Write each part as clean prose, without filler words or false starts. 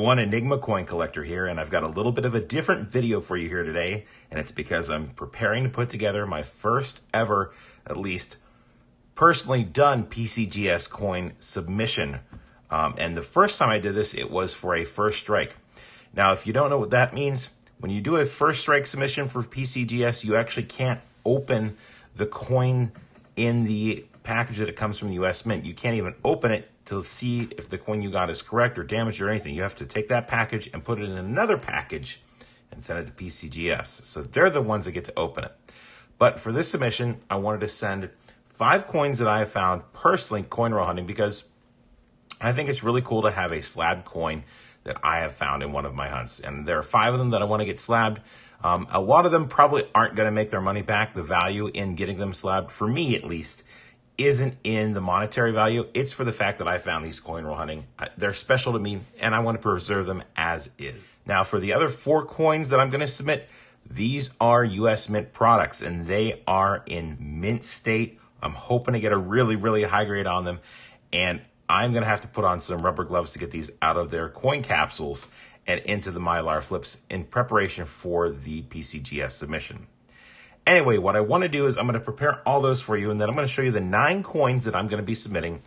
everyone, Enigma Coin Collector here, and I've got a little bit of a different video for you here today, and it's because I'm preparing to put together my first ever, at least, personally done PCGS coin submission. And the first time I did this, it was for a first strike. Now, if you don't know what that means, when you do a first strike submission for PCGS, you actually can't open the coin in the package that it comes from the US Mint. You can't even open it to see if the coin you got is correct or damaged or anything. You have to take that package and put it in another package and send it to PCGS. So they're the ones that get to open it. But for this submission, I wanted to send 5 coins that I have found personally coin roll hunting, because I think it's really cool to have a slabbed coin that I have found in one of my hunts. And there are 5 of them that I want to get slabbed. A lot of them probably aren't going to make their money back. The value in getting them slabbed, for me at least, isn't in the monetary value. It's for the fact that I found these coin roll hunting. They're special to me, and I want to preserve them as is. Now, for the other 4 coins that I'm going to submit, these are US Mint products, and they are in mint state. I'm hoping to get a really, really high grade on them, and I'm going to have to put on some rubber gloves to get these out of their coin capsules and into the Mylar flips in preparation for the PCGS submission. Anyway, what I want to do is I'm going to prepare all those for you, and then I'm going to show you the 9 coins that I'm going to be submitting.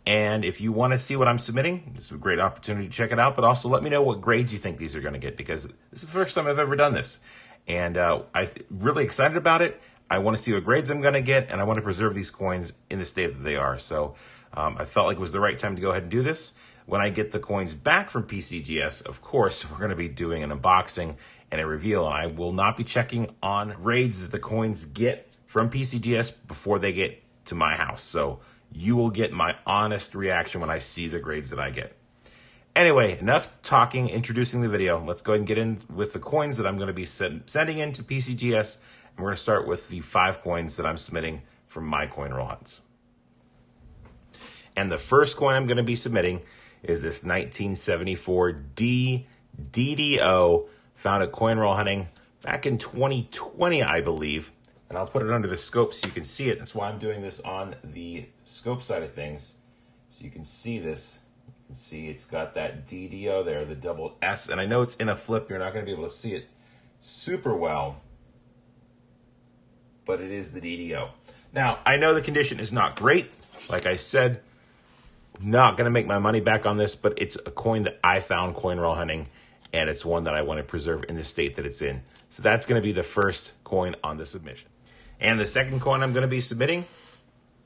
And if you want to see what I'm submitting, this is a great opportunity to check it out, but also let me know what grades you think these are going to get, because this is the first time I've ever done this. And I'm really excited about it. I want to see what grades I'm going to get, and I want to preserve these coins in the state that they are. So I felt like it was the right time to go ahead and do this. When I get the coins back from PCGS, of course, we're going to be doing an unboxing and a reveal, and I will not be checking on grades that the coins get from PCGS before they get to my house. So you will get my honest reaction when I see the grades that I get. Anyway, enough talking, introducing the video. Let's go ahead and get in with the coins that I'm going to be sending in to PCGS, and we're going to start with the 5 coins that I'm submitting from my coin roll hunts. And the first coin I'm going to be submitting is this 1974 DDO, found at Coin Roll Hunting back in 2020, I believe. And I'll put it under the scope so you can see it. That's why I'm doing this on the scope side of things, so you can see this. You can see it's got that DDO there, the double S. And I know it's in a flip. You're not going to be able to see it super well, but it is the DDO. Now, I know the condition is not great. Like I said, not going to make my money back on this, but it's a coin that I found coin roll hunting, and it's one that I want to preserve in the state that it's in. So that's going to be the first coin on the submission. And the second coin I'm going to be submitting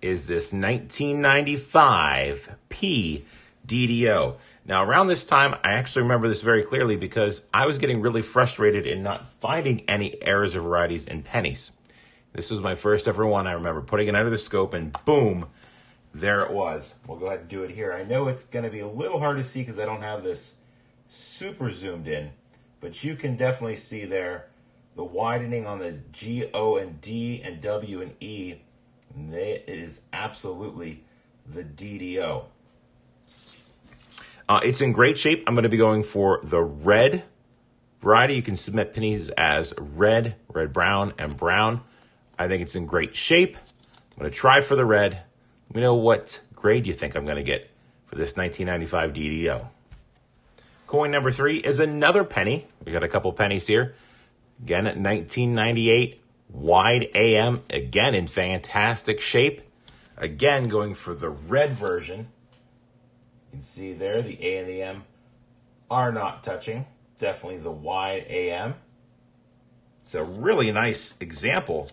is this 1995 P DDO. Now, around this time, I actually remember this very clearly because I was getting really frustrated in not finding any errors or varieties in pennies. This was my first ever one. I remember putting it under the scope, and boom, there it was. We'll go ahead and do it here. I know it's going to be a little hard to see because I don't have this super zoomed in, but you can definitely see there the widening on the G, O, and D, and W, and E. It is absolutely the DDO. It's in great shape. I'm going to be going for the red variety. You can submit pennies as red, red, brown, and brown. I think it's in great shape. I'm going to try for the red. Let me know what grade you think I'm going to get for this 1995 DDO. Coin number 3 is another penny. We got a couple pennies here. Again, at 1998 wide AM. Again, in fantastic shape. Again, going for the red version. You can see there the A and the M are not touching. Definitely the wide AM. It's a really nice example.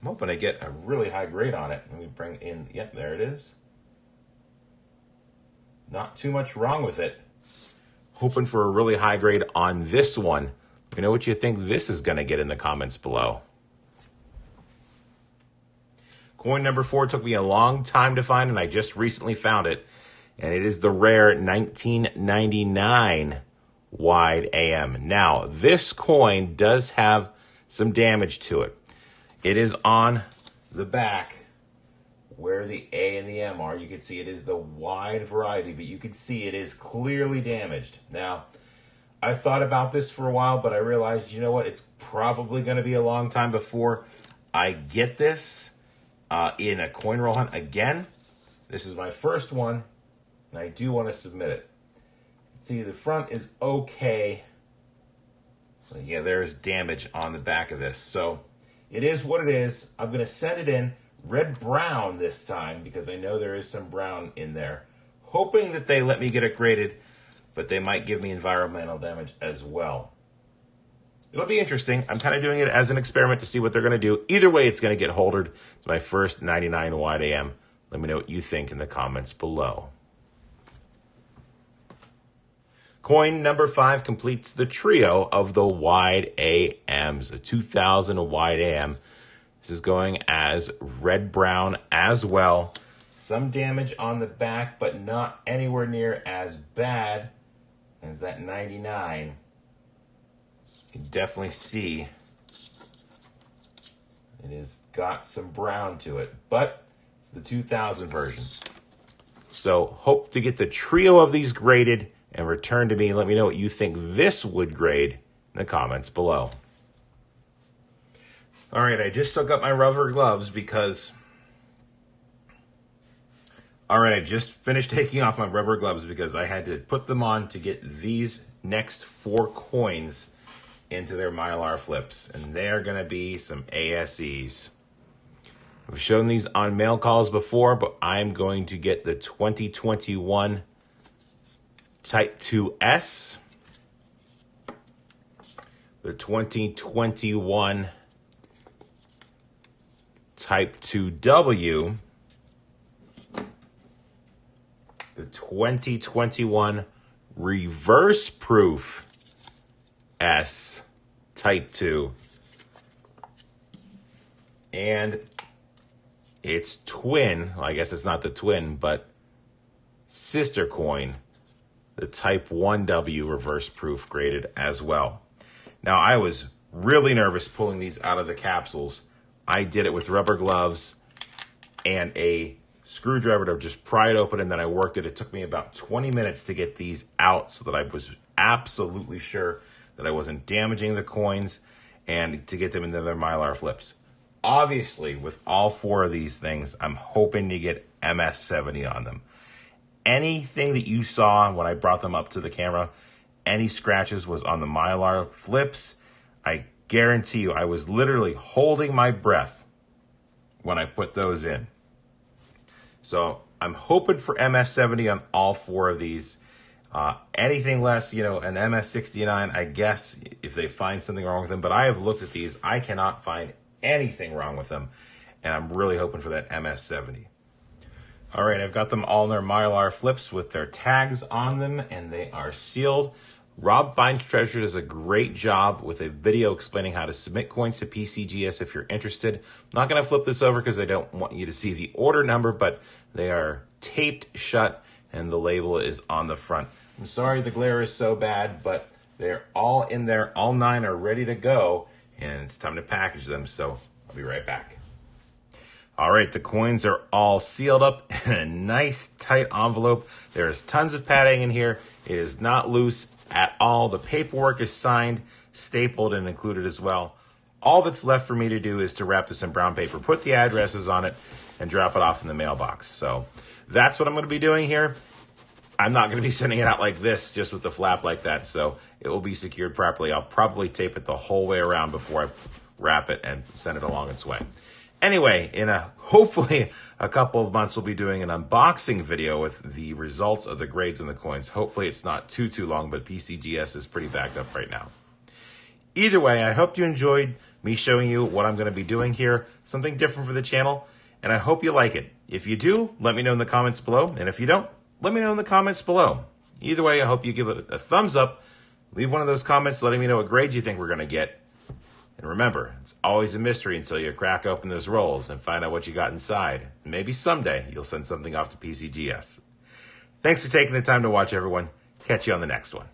I'm hoping I get a really high grade on it. Let me bring in, yep, there it is. Not too much wrong with it. Hoping for a really high grade on this one. Let me know what you think this is going to get in the comments below. Coin number 4 took me a long time to find, and I just recently found it. And it is the rare 1999 wide AM. Now, this coin does have some damage to it. It is on the back where the A and the M are. You can see it is the wide variety, but you can see it is clearly damaged. Now, I thought about this for a while, but I realized, you know what? It's probably going to be a long time before I get this in a coin roll hunt again. This is my first one, and I do want to submit it. See, the front is okay. Yeah, there's damage on the back of this. So it is what it is. I'm going to send it in red-brown this time because I know there is some brown in there. Hoping that they let me get it graded, but they might give me environmental damage as well. It'll be interesting. I'm kind of doing it as an experiment to see what they're going to do. Either way, it's going to get holdered. It's my first 99 wide AM. Let me know what you think in the comments below. Coin number 5 completes the trio of the wide AMs, a 2000 wide AM. This is going as red-brown as well. Some damage on the back, but not anywhere near as bad as that 99. You can definitely see it has got some brown to it, but it's the 2000 version. So hope to get the trio of these graded and return to me. Let me know what you think this would grade in the comments below. All right, I just took up my rubber gloves because... All right, I just finished taking off my rubber gloves because I had to put them on to get these next 4 coins into their Mylar flips. And they're going to be some ASEs. I've shown these on mail calls before, but I'm going to get the 2021 Type 2S, the 2021 Type 2W, the 2021 Reverse Proof S Type 2, and its twin, well, I guess it's not the twin, but sister coin, the Type 1W Reverse Proof graded as well. Now, I was really nervous pulling these out of the capsules. I did it with rubber gloves and a screwdriver to just pry it open, and then I worked it. It took me about 20 minutes to get these out so that I was absolutely sure that I wasn't damaging the coins and to get them into their Mylar flips. Obviously, with all 4 of these things, I'm hoping to get MS70 on them. Anything that you saw when I brought them up to the camera, any scratches was on the Mylar flips. I guarantee you, I was literally holding my breath when I put those in. So I'm hoping for MS70 on all 4 of these. Anything less, you know, an MS69, I guess, if they find something wrong with them. But I have looked at these. I cannot find anything wrong with them. And I'm really hoping for that MS70. All right, I've got them all in their Mylar flips with their tags on them, and they are sealed. Rob Finds Treasure does a great job with a video explaining how to submit coins to PCGS if you're interested. I'm not going to flip this over because I don't want you to see the order number, but they are taped shut, and the label is on the front. I'm sorry the glare is so bad, but they're all in there. All 9 are ready to go, and it's time to package them, so I'll be right back. All right, the coins are all sealed up in a nice tight envelope. There is tons of padding in here. It is not loose at all. The paperwork is signed, stapled, and included as well. All that's left for me to do is to wrap this in brown paper, put the addresses on it, and drop it off in the mailbox. So that's what I'm going to be doing here. I'm not going to be sending it out like this, just with the flap like that, so it will be secured properly. I'll probably tape it the whole way around before I wrap it and send it along its way. Anyway, hopefully a couple of months, we'll be doing an unboxing video with the results of the grades and the coins. Hopefully it's not too long, but PCGS is pretty backed up right now. Either way, I hope you enjoyed me showing you what I'm going to be doing here, something different for the channel, and I hope you like it. If you do, let me know in the comments below, and if you don't, let me know in the comments below. Either way, I hope you give it a thumbs up, leave one of those comments letting me know what grades you think we're going to get. And remember, it's always a mystery until you crack open those rolls and find out what you got inside. Maybe someday you'll send something off to PCGS. Thanks for taking the time to watch, everyone. Catch you on the next one.